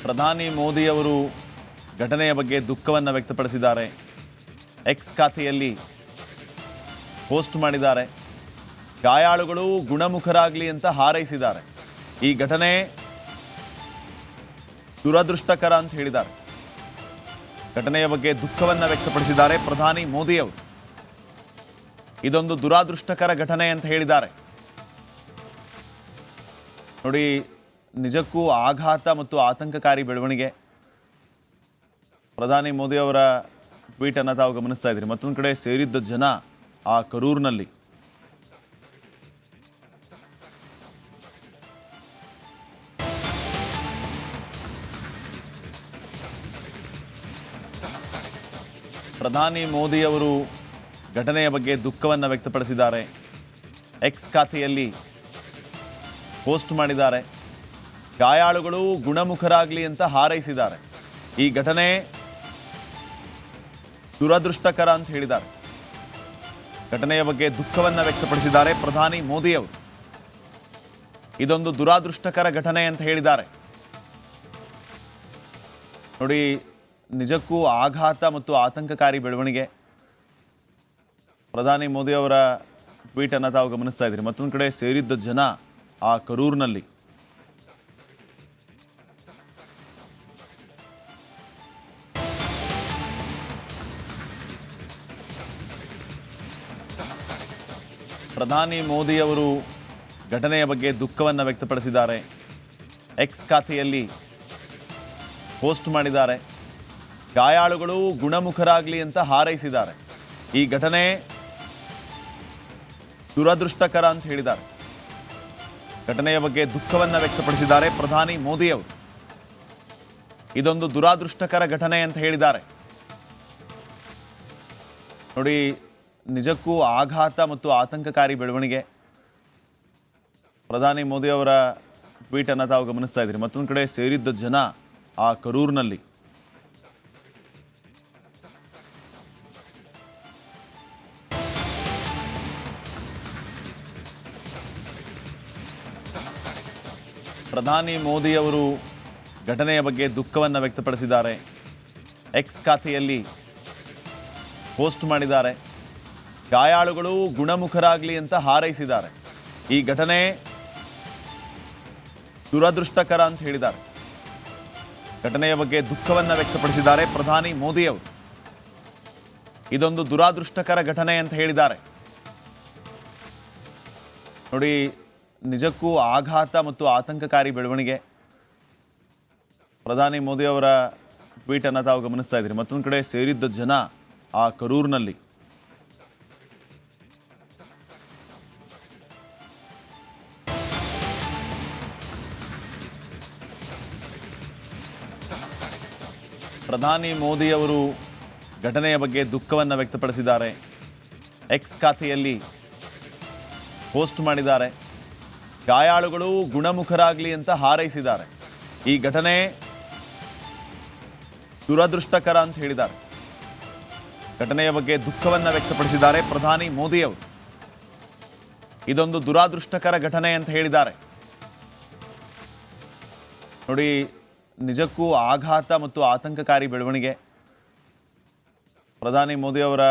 ಪ್ರಧಾನಿ ಮೋದಿ ಅವರು ಘಟನೆಯ ಬಗ್ಗೆ ದುಃಖವನ್ನು ವ್ಯಕ್ತಪಡಿಸಿದ್ದಾರೆ. ಎಕ್ಸ್ ಖಾತೆಯಲ್ಲಿ ಪೋಸ್ಟ್ ಮಾಡಿದ್ದಾರೆ. ಗಾಯಾಳುಗಳು ಗುಣಮುಖರಾಗಲಿ ಅಂತ ಹಾರೈಸಿದ್ದಾರೆ. ಈ ಘಟನೆ ದುರದೃಷ್ಟಕರ ಅಂತ ಹೇಳಿದ್ದಾರೆ. ಘಟನೆಯ ಬಗ್ಗೆ ದುಃಖವನ್ನು ವ್ಯಕ್ತಪಡಿಸಿದ್ದಾರೆ ಪ್ರಧಾನಿ ಮೋದಿ ಅವರು. ಇದೊಂದು ದುರಾದೃಷ್ಟಕರ ಘಟನೆ ಅಂತ ಹೇಳಿದ್ದಾರೆ. ನೋಡಿ, ನಿಜಕ್ಕೂ ಆಘಾತ ಮತ್ತು ಆತಂಕಕಾರಿ ಬೆಳವಣಿಗೆ. ಪ್ರಧಾನಿ ಮೋದಿ ಅವರ ಟ್ವೀಟನ್ನು ತಾವು ಗಮನಿಸ್ತಾ ಇದ್ದೀರಿ. ಮತ್ತೊಂದು ಕಡೆ ಸೇರಿದ್ದ ಜನ ಆ ಕರೂರಿನಲ್ಲಿ. ಪ್ರಧಾನಿ ಮೋದಿ ಅವರು ಘಟನೆಯ ಬಗ್ಗೆ ದುಃಖವನ್ನು ವ್ಯಕ್ತಪಡಿಸಿದ್ದಾರೆ. ಎಕ್ಸ್ ಖಾತೆಯಲ್ಲಿ ಪೋಸ್ಟ್ ಮಾಡಿದ್ದಾರೆ. ಗಾಯಾಳುಗಳು ಗುಣಮುಖರಾಗಲಿ ಅಂತ ಹಾರೈಸಿದ್ದಾರೆ. ಈ ಘಟನೆ ದುರದೃಷ್ಟಕರ ಅಂತ ಹೇಳಿದ್ದಾರೆ. ಘಟನೆಯ ಬಗ್ಗೆ ದುಃಖವನ್ನು ವ್ಯಕ್ತಪಡಿಸಿದ್ದಾರೆ ಪ್ರಧಾನಿ ಮೋದಿ ಅವರು. ಇದೊಂದು ದುರಾದೃಷ್ಟಕರ ಘಟನೆ ಅಂತ ಹೇಳಿದ್ದಾರೆ. ನೋಡಿ, ನಿಜಕ್ಕೂ ಆಘಾತ ಮತ್ತು ಆತಂಕಕಾರಿ ಬೆಳವಣಿಗೆ. ಪ್ರಧಾನಿ ಮೋದಿ ಅವರ ಟ್ವೀಟನ್ನು ತಾವು ಗಮನಿಸ್ತಾ ಇದ್ದೀರಿ. ಮತ್ತೊಂದು ಕಡೆ ಸೇರಿದ್ದ ಜನ ಆ ಕರೂರಿನಲ್ಲಿ. ಪ್ರಧಾನಿ ಮೋದಿ ಅವರು ಘಟನೆಯ ಬಗ್ಗೆ ದುಃಖವನ್ನು ವ್ಯಕ್ತಪಡಿಸಿದ್ದಾರೆ. ಎಕ್ಸ್ ಖಾತೆಯಲ್ಲಿ ಪೋಸ್ಟ್ ಮಾಡಿದ್ದಾರೆ. ಗಾಯಾಳುಗಳು ಗುಣಮುಖರಾಗಲಿ ಅಂತ ಹಾರೈಸಿದ್ದಾರೆ. ಈ ಘಟನೆ ದುರದೃಷ್ಟಕರ ಅಂತ ಹೇಳಿದ್ದಾರೆ. ಘಟನೆಯ ಬಗ್ಗೆ ದುಃಖವನ್ನು ವ್ಯಕ್ತಪಡಿಸಿದ್ದಾರೆ ಪ್ರಧಾನಿ ಮೋದಿ ಅವರು. ಇದೊಂದು ದುರಾದೃಷ್ಟಕರ ಘಟನೆ ಅಂತ ಹೇಳಿದ್ದಾರೆ. ನೋಡಿ, ನಿಜಕ್ಕೂ ಆಘಾತ ಮತ್ತು ಆತಂಕಕಾರಿ ಬೆಳವಣಿಗೆ. ಪ್ರಧಾನಿ ಮೋದಿ ಅವರ ಟ್ವೀಟನ್ನು ತಾವು ಗಮನಿಸ್ತಾ ಇದ್ದೀರಿ. ಮತ್ತೊಂದು ಕಡೆ ಸೇರಿದ್ದ ಜನ ಆ ಕರೂರಿನಲ್ಲಿ. ಪ್ರಧಾನಿ ಮೋದಿ ಅವರು ಘಟನೆಯ ಬಗ್ಗೆ ದುಃಖವನ್ನು ವ್ಯಕ್ತಪಡಿಸಿದ್ದಾರೆ. ಎಕ್ಸ್ ಖಾತೆಯಲ್ಲಿ ಪೋಸ್ಟ್ ಮಾಡಿದ್ದಾರೆ. ಗಾಯಾಳುಗಳು ಗುಣಮುಖರಾಗಲಿ ಅಂತ ಹಾರೈಸಿದ್ದಾರೆ. ಈ ಘಟನೆ ದುರದೃಷ್ಟಕರ ಅಂತ ಹೇಳಿದ್ದಾರೆ. ಘಟನೆಯ ಬಗ್ಗೆ ದುಃಖವನ್ನು ವ್ಯಕ್ತಪಡಿಸಿದ್ದಾರೆ ಪ್ರಧಾನಿ ಮೋದಿ ಅವರು. ಇದೊಂದು ದುರಾದೃಷ್ಟಕರ ಘಟನೆ ಅಂತ ಹೇಳಿದ್ದಾರೆ. ನೋಡಿ, ನಿಜಕ್ಕೂ ಆಘಾತ ಮತ್ತು ಆತಂಕಕಾರಿ ಬೆಳವಣಿಗೆ. ಪ್ರಧಾನಿ ಮೋದಿ ಅವರ ಟ್ವೀಟನ್ನು ತಾವು ಗಮನಿಸ್ತಾ ಇದ್ದೀರಿ. ಮತ್ತೊಂದು ಕಡೆ ಸೇರಿದ್ದ ಜನ ಆ ಕರೂರಿನಲ್ಲಿ. ಪ್ರಧಾನಿ ಮೋದಿ ಅವರು ಘಟನೆಯ ಬಗ್ಗೆ ದುಃಖವನ್ನು ವ್ಯಕ್ತಪಡಿಸಿದ್ದಾರೆ. ಎಕ್ಸ್ ಖಾತೆಯಲ್ಲಿ ಪೋಸ್ಟ್ ಮಾಡಿದ್ದಾರೆ. ಗಾಯಾಳುಗಳು ಗುಣಮುಖರಾಗಲಿ ಅಂತ ಹಾರೈಸಿದ್ದಾರೆ. ಈ ಘಟನೆ ದುರದೃಷ್ಟಕರ ಅಂತ ಹೇಳಿದ್ದಾರೆ. ಘಟನೆಯ ಬಗ್ಗೆ ದುಃಖವನ್ನು ವ್ಯಕ್ತಪಡಿಸಿದ್ದಾರೆ ಪ್ರಧಾನಿ ಮೋದಿ ಅವರು. ಇದೊಂದು ದುರಾದೃಷ್ಟಕರ ಘಟನೆ ಅಂತ ಹೇಳಿದ್ದಾರೆ. ನೋಡಿ, ನಿಜಕ್ಕೂ ಆಘಾತ ಮತ್ತು ಆತಂಕಕಾರಿ ಬೆಳವಣಿಗೆ. ಪ್ರಧಾನಿ ಮೋದಿ ಅವರ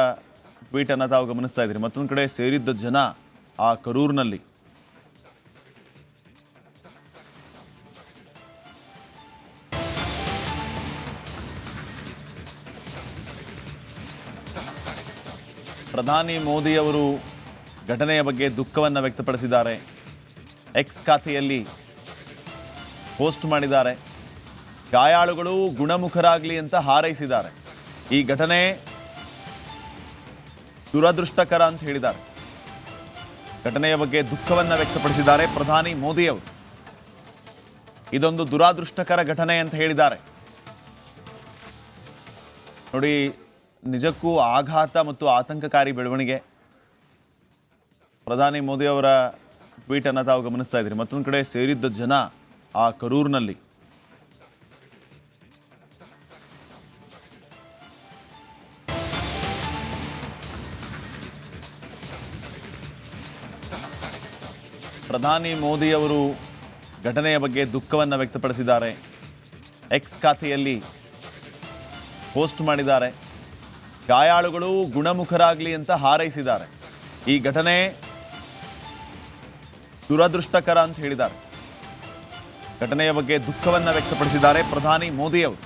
ಟ್ವೀಟನ್ನು ತಾವು ಗಮನಿಸ್ತಾ ಇದ್ದೀರಿ. ಮತ್ತೊಂದು ಕಡೆ ಸೇರಿದ್ದ ಜನ ಆ ಕರೂರಿನಲ್ಲಿ. ಪ್ರಧಾನಿ ಮೋದಿ ಅವರು ಘಟನೆಯ ಬಗ್ಗೆ ದುಃಖವನ್ನು ವ್ಯಕ್ತಪಡಿಸಿದ್ದಾರೆ. ಎಕ್ಸ್ ಖಾತೆಯಲ್ಲಿ ಪೋಸ್ಟ್ ಮಾಡಿದ್ದಾರೆ. ಗಾಯಾಳುಗಳು ಗುಣಮುಖರಾಗಲಿ ಅಂತ ಹಾರೈಸಿದ್ದಾರೆ. ಈ ಘಟನೆ ದುರದೃಷ್ಟಕರ ಅಂತ ಹೇಳಿದ್ದಾರೆ. ಘಟನೆಯ ಬಗ್ಗೆ ದುಃಖವನ್ನು ವ್ಯಕ್ತಪಡಿಸಿದ್ದಾರೆ ಪ್ರಧಾನಿ ಮೋದಿ ಅವರು. ಇದೊಂದು ದುರಾದೃಷ್ಟಕರ ಘಟನೆ ಅಂತ ಹೇಳಿದ್ದಾರೆ. ನೋಡಿ, ನಿಜಕ್ಕೂ ಆಘಾತ ಮತ್ತು ಆತಂಕಕಾರಿ ಬೆಳವಣಿಗೆ. ಪ್ರಧಾನಿ ಮೋದಿ ಅವರ ಟ್ವೀಟನ್ನು ತಾವು ಗಮನಿಸ್ತಾ ಇದ್ದೀರಿ. ಮತ್ತೊಂದು ಕಡೆ ಸೇರಿದ್ದ ಜನ ಆ ಕರೂರಿನಲ್ಲಿ. ಪ್ರಧಾನಿ ಮೋದಿ ಅವರು ಘಟನೆಯ ಬಗ್ಗೆ ದುಃಖವನ್ನು ವ್ಯಕ್ತಪಡಿಸಿದ್ದಾರೆ. ಎಕ್ಸ್ ಖಾತೆಯಲ್ಲಿ ಪೋಸ್ಟ್ ಮಾಡಿದ್ದಾರೆ. ಗಾಯಾಳುಗಳು ಗುಣಮುಖರಾಗಲಿ ಅಂತ ಹಾರೈಸಿದ್ದಾರೆ. ಈ ಘಟನೆ ದುರದೃಷ್ಟಕರ ಅಂತ ಹೇಳಿದ್ದಾರೆ. ಘಟನೆಯ ಬಗ್ಗೆ ದುಃಖವನ್ನು ವ್ಯಕ್ತಪಡಿಸಿದ್ದಾರೆ ಪ್ರಧಾನಿ ಮೋದಿ ಅವರು.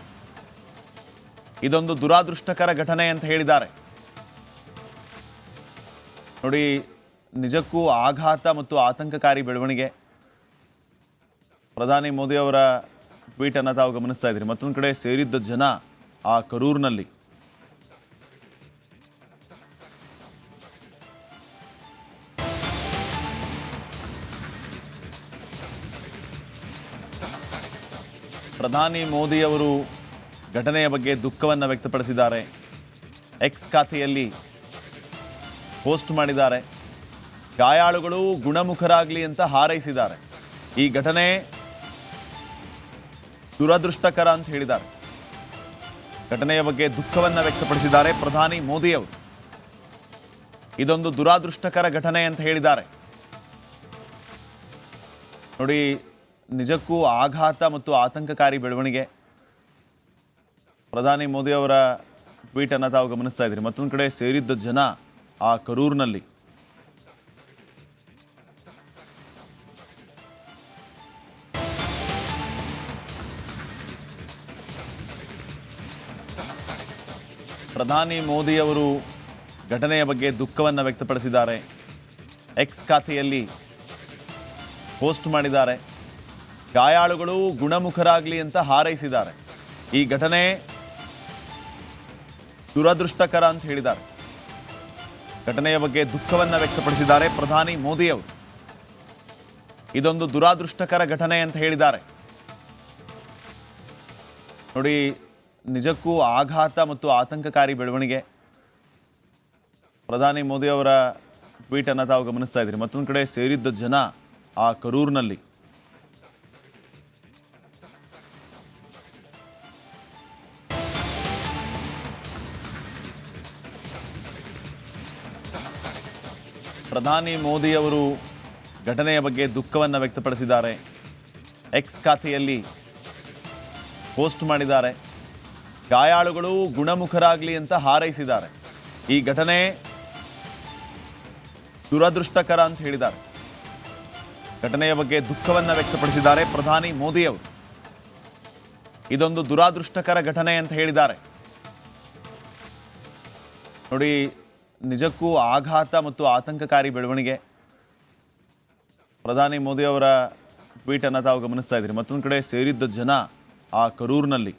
ಇದೊಂದು ದುರಾದೃಷ್ಟಕರ ಘಟನೆ ಅಂತ ಹೇಳಿದ್ದಾರೆ. ನೋಡಿ, ನಿಜಕ್ಕೂ ಆಘಾತ ಮತ್ತು ಆತಂಕಕಾರಿ ಬೆಳವಣಿಗೆ. ಪ್ರಧಾನಿ ಮೋದಿ ಅವರ ಟ್ವೀಟ್ ಅನ್ನು ತಾವು ಗಮನಿಸ್ತಾ ಇದ್ದೀರಿ. ಮತ್ತೊಂದು ಕಡೆ ಸೇರಿದ್ದ ಜನ ಆ ಕರೂರಿನಲ್ಲಿ. ಪ್ರಧಾನಿ ಮೋದಿ ಅವರು ಘಟನೆಯ ಬಗ್ಗೆ ದುಃಖವನ್ನು ವ್ಯಕ್ತಪಡಿಸಿದ್ದಾರೆ. ಎಕ್ಸ್ ಖಾತೆಯಲ್ಲಿ ಪೋಸ್ಟ್ ಮಾಡಿದ್ದಾರೆ. ಗಾಯಾಳುಗಳು ಗುಣಮುಖರಾಗಲಿ ಅಂತ ಹಾರೈಸಿದ್ದಾರೆ. ಈ ಘಟನೆ ದುರದೃಷ್ಟಕರ ಅಂತ ಹೇಳಿದ್ದಾರೆ. ಘಟನೆಯ ಬಗ್ಗೆ ದುಃಖವನ್ನು ವ್ಯಕ್ತಪಡಿಸಿದ್ದಾರೆ ಪ್ರಧಾನಿ ಮೋದಿ ಅವರು. ಇದೊಂದು ದುರಾದೃಷ್ಟಕರ ಘಟನೆ ಅಂತ ಹೇಳಿದ್ದಾರೆ. ನೋಡಿ, ನಿಜಕ್ಕೂ ಆಘಾತ ಮತ್ತು ಆತಂಕಕಾರಿ ಬೆಳವಣಿಗೆ. ಪ್ರಧಾನಿ ಮೋದಿ ಅವರ ಟ್ವೀಟ್ ಅನ್ನು ತಾವು ಗಮನಿಸ್ತಾ ಇದ್ದೀರಿ. ಮತ್ತೊಂದು ಕಡೆ ಸೇರಿದ್ದ ಜನ ಆ ಕರೂರಿನಲ್ಲಿ. ಪ್ರಧಾನಿ ಮೋದಿ ಅವರು ಘಟನೆಯ ಬಗ್ಗೆ ದುಃಖವನ್ನು ವ್ಯಕ್ತಪಡಿಸಿದ್ದಾರೆ. ಎಕ್ಸ್ ಖಾತೆಯಲ್ಲಿ ಪೋಸ್ಟ್ ಮಾಡಿದ್ದಾರೆ. ಗಾಯಾಳುಗಳು ಗುಣಮುಖರಾಗಲಿ ಅಂತ ಹಾರೈಸಿದ್ದಾರೆ. ಈ ಘಟನೆ ದುರದೃಷ್ಟಕರ ಅಂತ ಹೇಳಿದ್ದಾರೆ. ಘಟನೆಯ ಬಗ್ಗೆ ದುಃಖವನ್ನು ವ್ಯಕ್ತಪಡಿಸಿದ್ದಾರೆ ಪ್ರಧಾನಿ ಮೋದಿ ಅವರು. ಇದೊಂದು ದುರಾದೃಷ್ಟಕರ ಘಟನೆ ಅಂತ ಹೇಳಿದ್ದಾರೆ. ನೋಡಿ, ನಿಜಕ್ಕೂ ಆಘಾತ ಮತ್ತು ಆತಂಕಕಾರಿ ಬೆಳವಣಿಗೆ. ಪ್ರಧಾನಿ ಮೋದಿ ಅವರ ಟ್ವೀಟ್ ಅನ್ನು ತಾವು ಗಮನಿಸ್ತಾ ಇದ್ದೀರಿ. ಮತ್ತೊಂದು ಕಡೆ ಸೇರಿದ್ದ ಜನ ಆ ಕರೂರಿನಲ್ಲಿ. ಪ್ರಧಾನಿ ಮೋದಿ ಅವರು ಘಟನೆಯ ಬಗ್ಗೆ ದುಃಖವನ್ನು ವ್ಯಕ್ತಪಡಿಸಿದ್ದಾರೆ. ಎಕ್ಸ್ ಖಾತೆಯಲ್ಲಿ ಪೋಸ್ಟ್ ಮಾಡಿದ್ದಾರೆ. ಗಾಯಾಳುಗಳು ಗುಣಮುಖರಾಗಲಿ ಅಂತ ಹಾರೈಸಿದ್ದಾರೆ. ಈ ಘಟನೆ ದುರದೃಷ್ಟಕರ ಅಂತ ಹೇಳಿದ್ದಾರೆ. ಘಟನೆಯ ಬಗ್ಗೆ ದುಃಖವನ್ನು ವ್ಯಕ್ತಪಡಿಸಿದ್ದಾರೆ ಪ್ರಧಾನಿ ಮೋದಿ ಅವರು. ಇದೊಂದು ದುರಾದೃಷ್ಟಕರ ಘಟನೆ ಅಂತ ಹೇಳಿದ್ದಾರೆ. ನೋಡಿ, ನಿಜಕ್ಕೂ ಆಘಾತ ಮತ್ತು ಆತಂಕಕಾರಿ ಬೆಳವಣಿಗೆ. ಪ್ರಧಾನಿ ಮೋದಿ ಅವರ ಟ್ವೀಟ್ ಅನ್ನು ತಾವು ಗಮನಿಸ್ತಾ ಇದ್ದೀರಿ. ಮತ್ತೊಂದು ಕಡೆ ಸೇರಿದ್ದ ಜನ ಆ ಕರೂರಿನಲ್ಲಿ.